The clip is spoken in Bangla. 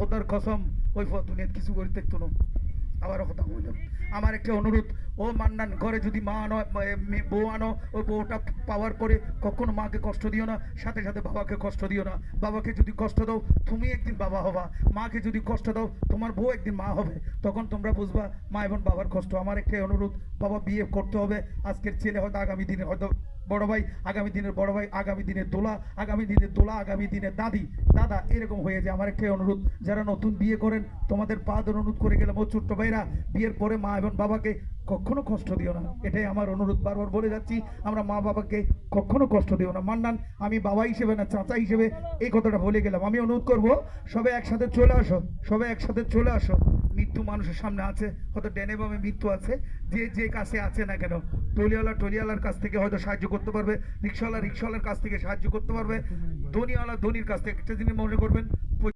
খোদার কসম ওই দুনিয়াত কিছু করে দেখতো না। আবারও কথা বললাম, আমার একটা অনুরোধ, ও মান্নান ঘরে যদি মা আনো বউ আনো, ওই বউটা পাওয়ার পরে কখনো মাকে কষ্ট দিও না, সাথে সাথে বাবাকে কষ্ট দিও না। বাবাকে যদি কষ্ট দাও তুমি একদিন বাবা হবা, মাকে যদি কষ্ট দাও তোমার বউ একদিন মা হবে, তখন তোমরা বুঝবা মা এবং বাবার কষ্ট। আমার একটাই অনুরোধ, বাবা বিয়ে করতে হবে। আজকের ছেলে হয়তো আগামী দিনে হয়তো বড় ভাই, আগামী দিনের বড় ভাই, আগামী দিনের দোলা, আগামী দিনের দোলা, আগামী দিনের দাদি দাদা, এরকম হয়ে যায়। আমার একটাই অনুরোধ, যারা নতুন বিয়ে করেন তোমাদের পা ধরে অনুরোধ করে গেলাম, ও ছোট্ট ভাইরা বিয়ের পরে মা এবং বাবাকে কখনো কষ্ট দিও না, এটাই আমার অনুরোধ। বারবার বলে যাচ্ছি, আমরা মা বাবাকে কখনো কষ্ট দিও না। মান্নান আমি বাবা হিসেবে না চাচা হিসেবে এই কথাটা বলে গেলাম। আমি অনুরোধ করব সবাই একসাথে চলে আসো, সবাই একসাথে চলে আসো। মৃত্যু মানুষের সামনে আছে, হয়তো ডেনে বামে মৃত্যু আছে, যে যে কাছে আছে না কেন, টলিওয়ালার কাছ থেকে হয়তো সাহায্য করতে পারবে, রিক্সাওয়ালার কাছ থেকে সাহায্য করতে পারবে, ধনীওয়ালা ধনীর কাছ থেকে। একটা জিনিস মনে করবেন,